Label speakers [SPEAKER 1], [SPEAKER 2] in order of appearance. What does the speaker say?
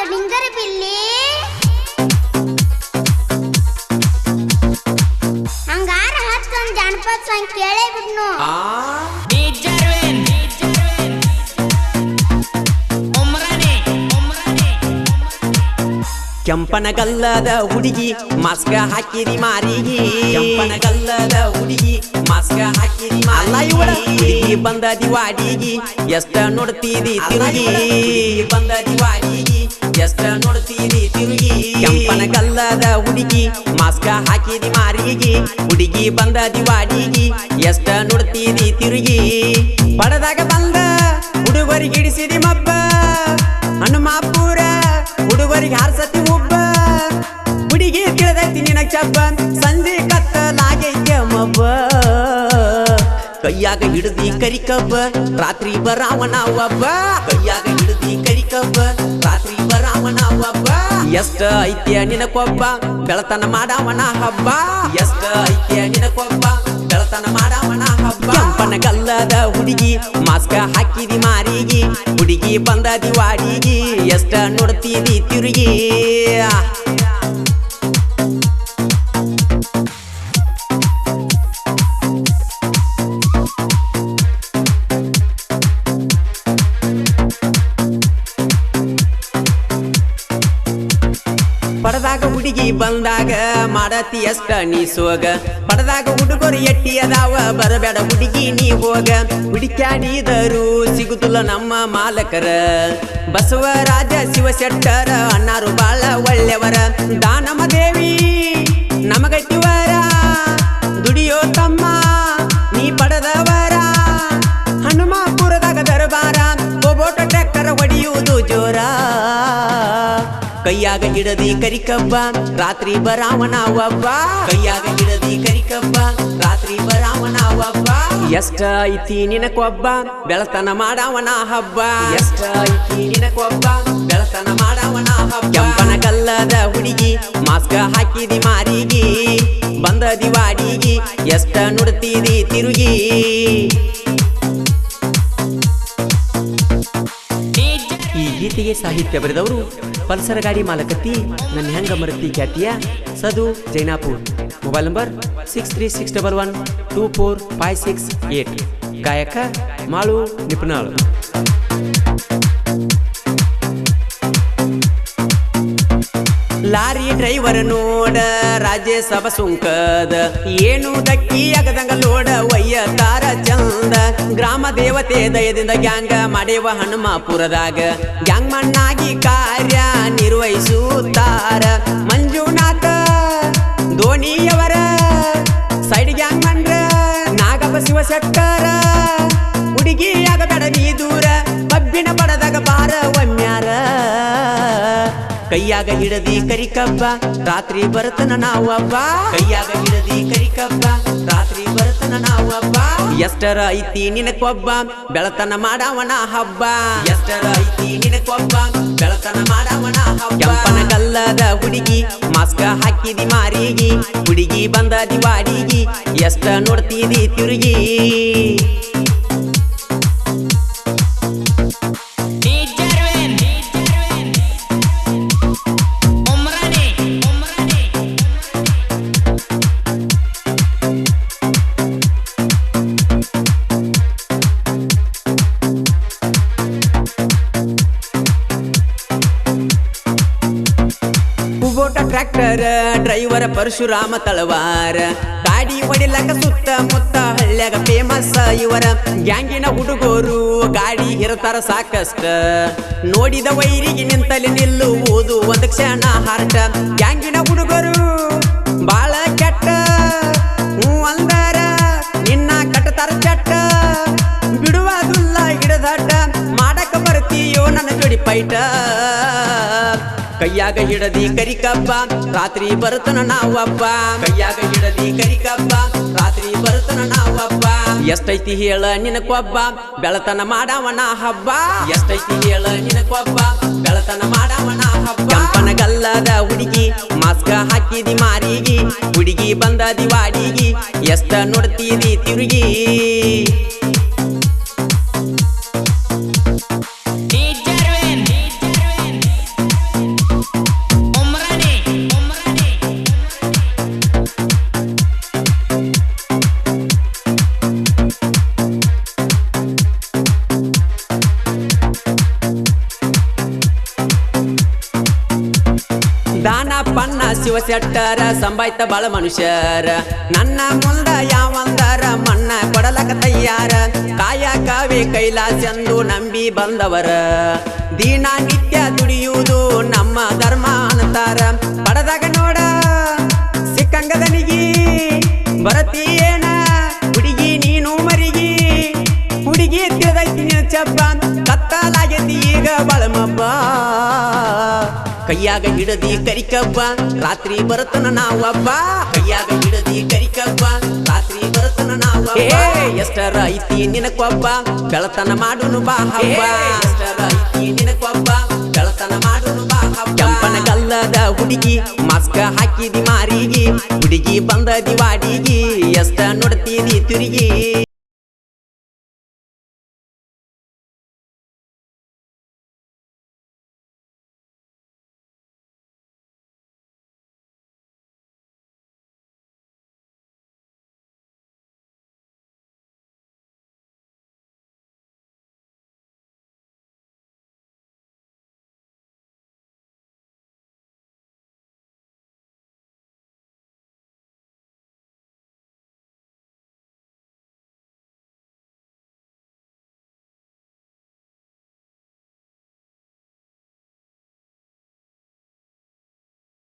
[SPEAKER 1] ನಿಂಗರ ಬಿಲ್ಲಿ ಹಂಗಾರ ಹತ್ತೊಂದು ಜಾನಪದ ಸಾಂಗ್ ಕೇಳೇ ಬಿಡ್ನು
[SPEAKER 2] ಕೆಂಪನಗಲ್ಲದ ಹುಡುಗಿ ಮಾಸ್ಕ ಹಾಕಿರಿ ಮಾರಿಗೆ ಕೆಂಪನಗಲ್ಲದ ಹುಡುಗಿ ಮಾಸ್ಕ ಹಾಕಿರಿ ಅಲ್ಲ ಇವಳ ಹುಡುಗಿ ಬಂದದಿ ವಾಡಿಗಿ ಎಷ್ಟ ನೋಡ್ತೀರಿ ತಿರುಗಿ ಬಂದದಿ ವಾಡಿಗಿ ಎಷ್ಟ ನೋಡ್ತೀರಿ ತಿರುಗಿ ಕೆಂಪನಗಲ್ಲದ ಹುಡುಗಿ ಮಾಸ್ಕ ಹಾಕಿರಿ ಮಾರಿಗೆ ಹುಡುಗಿ ಬಂದದಿ ವಾಡಿಗಿ ಎಷ್ಟ ನೋಡ್ತೀರಿ ತಿರುಗಿ ಪಡದಾಗ ಬಂದ ಹುಡುಗರಿಗೆ ಹಿಡಿಸಿದಿ ಮಬ್ಬ ಹನುಮಾಪುರ ಹುಡುಗರಿಗೆ ಹಾರ್ಸತಿ ಒಬ್ಬ ಹುಡುಗಿ ಕೇಳದೈತಿ ನಿನ ಚಬ್ಬ ಸಂಜೆ ಕತ್ತಲಾಗೈತೆ ಮಬ್ಬ ಕೈಯಾಗ ಹಿಡಿದಿ ಕರಿಕಬ್ಬ ರಾತ್ರಿ ಬರಾವಣ ಒಬ್ಬ ಕೈಯಾಗ ಹಿಡಿದಿ ಕರಿಕಬ್ಬ ರಾತ್ರಿ ಬರಾವಣ ಒಬ್ಬ ಎಷ್ಟ ಐತ್ಯ ನಿನಕೊಬ್ಬ ಬೆಳತನ ಮಾಡವಣ ಹಬ್ಬ ಎಷ್ಟ ಐತ್ಯ ನಿನಕೊಬ್ಬ ಬೆಳತನ ಮಾಡವಣ ಹಬ್ಬ ಕೆಂಪನಗಲ್ಲದ ಹುಡುಗಿ ಮಾಸ್ಕ ಹಾಕಿದಿ ಮಾರಿಗೆ ಹುಡುಗಿ ಬಂದದಿ ವಾಡಿಗಿ ಎಷ್ಟ ನೋಡ್ತೀರಿ ತಿರುಗಿ ಪಡದಾಗ ಹುಡುಗಿ ಬಂದಾಗ ಮಾಡತಿ ಎಷ್ಟ ನೀ ಸೋಗ ಪಡದಾಗ ಹುಡುಗರು ಎಟ್ಟಿ ಅದಾವ ಬರಬೇಡ ಹುಡುಗಿ ನೀ ಹೋಗ ಹುಡುಕ್ಯಾಡಿದರು ಸಿಗುದಿಲ್ಲ ನಮ್ಮ ಮಾಲಕರ ಬಸವರಾಜ ಶಿವಶೆಟ್ಟರ ಅಣ್ಣಾರು ಬಾಳ ಒಳ್ಳೆಯವರ ದಾನಮ ದೇವಿ ನಮಗಟ್ಟಿವರ ದುಡಿಯೋ ತಮ್ಮ ನೀ ಪಡೆದವರ ಹನುಮಾಪುರದಾಗ ದರಬಾರ ಬೋಟ ಟ್ರ್ಯಾಕ್ಟರ್ ಹೊಡೆಯುವುದು ಜೋರ ಕೈಯಾಗ ಹಿಡದಿ ಕರಿಕಬ್ಬ ರಾತ್ರಿ ಬರಾವಣ ಒಬ್ಬ ಕೈಯಾಗ ಹಿಡದಿ ಕರಿಕಬ್ಬ ರಾತ್ರಿ ಬರಾವಣ ಒಬ್ಬ ಎಷ್ಟ ಐತಿ ನಿನಕೊಬ್ಬ ಬೆಳತನ ಮಾಡವಣ ಹಬ್ಬ ಎಷ್ಟ ಐತಿ ನಿನಕೊಬ್ಬ ಬೆಳತನ ಮಾಡವಣ ಹಬ್ಬ ಕೆಂಪನಗಲ್ಲದ ಹುಡುಗಿ ಮಾಸ್ಕ ಹಾಕಿದಿ ಮಾರಿಗೆ ಬಂದದಿ ವಾಡಿಗಿ ಎಷ್ಟ ನುಡ್ತೀರಿ ತಿರುಗಿ ಈ ಗೀತೆಗೆ ಸಾಹಿತ್ಯ ಬರೆದವರು ಪಲ್ಸರ್ ಗಾಡಿ ಮಾಲಕತ್ತಿ ನನ್ನ ಹೆಂಗ ಮರತಿ ಖ್ಯಾತಿಯ ಸದು ಜೈನಾಪುರ್ ಮೊಬೈಲ್ ನಂಬರ್ 6361124568 ಗಾಯಕ ಮಾಳು ನಿಪುಣಾಳು ಲಾರಿ ಡ್ರೈವರ್ ನೋಡ ರಾಜ್ಯಸಭಾ ಸುಂಕದ ಏನು ದಕ್ಕಿ ಆಗದಂಗ ಲೋಡ ಒಯ್ಯತಾರ ಚಂದ ಗ್ರಾಮ ದೇವತೆ ದಯದಿಂದ ಗ್ಯಾಂಗ ಮಾಡೇವ ಹನುಮಾಪುರದಾಗ ಗ್ಯಾಂಗ್ ಮಣ್ಣಾಗಿ ಕಾರ್ಯ ನಿರ್ವಹಿಸುತ್ತಾರ ಮಂಜುನಾಥ ಧೋನಿಯವರ ಸೈಡ್ ಗ್ಯಾಂಗ್ ಮಂಡ್ರ ನಾಗಪ್ಪ ಶಿವಶೆಟ್ಟರ ಹುಡುಗಿ ಆಗಬೇಡ ನೀ ದೂರ ಕಬ್ಬಿನ ಪಡದಾಗ ಬಾರ ಒಮ್ಮ್ಯಾರ ಕೈಯಾಗ ಹಿಡದಿ ಕರಿಕಬ್ಬ ರಾತ್ರಿ ಬರತನ ನಾವಬ್ಬ ಕೈಯಾಗ ಹಿಡದಿ ಕರಿಕಬ್ಬ ರಾತ್ರಿ ಬರತನ ನಾವಬ್ಬ ಎಷ್ಟರ ಐತಿ ನಿನಕೊಬ್ಬ ಬೆಳತನ ಮಾಡವಣ ಹಬ್ಬ ಎಷ್ಟರ ಐತಿ ನಿನಕೊಬ್ಬ ಬೆಳತನ ಮಾಡವಣ ಹಬ್ಬ ಕೆಂಪನಗಲ್ಲದ ಹುಡುಗಿ ಮಾಸ್ಕ ಹಾಕಿದಿ ಮಾರಿಗೆ ಹುಡುಗಿ ಬಂದದಿ ವಾಡಿಗಿ ಎಷ್ಟ ನೋಡ್ತೀರಿ ತಿರುಗಿ ಟ್ರ್ಯಾಕ್ಟರ್ ಡ್ರೈವರ್ ಪರಶುರಾಮ ತಳವಾರ ಗಾಡಿ ಹೊಡಿಲಕ ಸುತ್ತ ಮುತ್ತ ಹಳ್ಳ್ಯಾಗ ಫೇಮಸ್ ಇವರ ಗ್ಯಾಂಗಿನ ಹುಡುಗರು ಗಾಡಿ ಹಿರತಾರ ಸಾಕಷ್ಟ ನೋಡಿದ ವೈರಿಗೆ ನಿಂತಲ್ಲಿ ನಿಲ್ಲುವುದು ಒಂದು ಕ್ಷಣ ಹಾರ್ಟ ಗ್ಯಾಂಗಿನ ಹುಡುಗರು ಬಾಳ ಕೆಟ್ಟ ಅಂದರ ನಿನ್ನ ಕಟ್ಟತಾರ ಚಟ್ಟ ಬಿಡುವುದಿಲ್ಲ ಹಿಡದಟ್ಟ ಮಾಡಕ ಬರ್ತೀಯೋ ನನ್ನ ಜೋಡಿ ಪೈಟ ಕೈಯಾಗ ಹಿಡದಿ ಕರಿಕಬ್ಬ ರಾತ್ರಿ ಬರುತ್ತನ ನಾವಬ್ಬ ಕೈಯಾಗ ಹಿಡದಿ ಕರಿಕಬ್ಬ ರಾತ್ರಿ ಬರುತ್ತನ ನಾವಬ್ಬ ಎಷ್ಟೈತಿ ಹೇಳ ನಿನಕೊಬ್ಬ ಬೆಳತನ ಮಾಡವಣ ಹಬ್ಬ ಎಷ್ಟೈತಿ ಹೇಳ ನಿನಕೊಬ್ಬ ಬೆಳತನ ಮಾಡವಣ ಹಬ್ಬ ಕೆಂಪನಗಲ್ಲದ ಹುಡುಗಿ ಮಾಸ್ಕ ಹಾಕಿದಿ ಮಾರಿಗೆ ಹುಡುಗಿ ಬಂದದಿ ವಾಡಿಗಿ ಎಷ್ಟ ನೋಡ್ತೀರಿ ತಿರುಗಿ ಸೆಟ್ಟರ ಸಂಬಾಯ್ತ ಬಾಳ ಮನುಷ್ಯರ ನನ್ನ ಮುಂದ ಯಾವಂದರ ಮಣ್ಣ ಕೊಡಲಕ ತಯ್ಯಾರ ಕಾಯಕವೇ ಕೈಲಾಸೆಂದು ನಂಬಿ ಬಂದವರ ದಿನ ನಿತ್ಯ ದುಡಿಯುವುದು ನಮ್ಮ ಧರ್ಮ ಅಂತಾರ ಪಡದಾಗ ನೋಡ ಸಿಕ್ಕಂಗದನಿಗಿ ಬರತೀಯೇನ ಹುಡುಗಿ ನೀನು ಮರಿಗಿ ಹುಡುಗಿ ತಿಳಿದೈತಿ ಚಪ್ಪ ಕತ್ತಲಾಗೈತಿ ಈಗ ಬಳಮಬ್ಬ ಕೈಯಾಗ ಹಿಡದಿ ಕರಿಕಬ್ಬ ರಾತ್ರಿ ಬರುತ್ತನ ನಾವಬ್ಬ ಕೈಯಾಗ ಹಿಡದಿ ಕರಿಕಬ್ಬ ರಾತ್ರಿ ಬರುತ್ತನ ನಾವಬ್ಬ ಎಷ್ಟರ ಐತಿ ನಿನಕೊಬ್ಬ ಬೆಳತನ ಮಾಡುನು ಬಾ ಹಬ್ಬ ಎಷ್ಟರ ಐತಿ ನಿನಕೊಬ್ಬ ಬೆಳತನ ಮಾಡುನು ಬಾ ಹಬ್ಬ ಕೆಂಪನ ಗಲ್ಲದ ಹುಡುಗಿ ಮಾಸ್ಕ ಹಾಕಿದಿ ಮಾರಿಗೆ ಹುಡುಗಿ ಬಂದದಿ ವಾಡಿಗಿ ಎಷ್ಟ ನೋಡ್ತೀದಿ ತಿರುಗಿ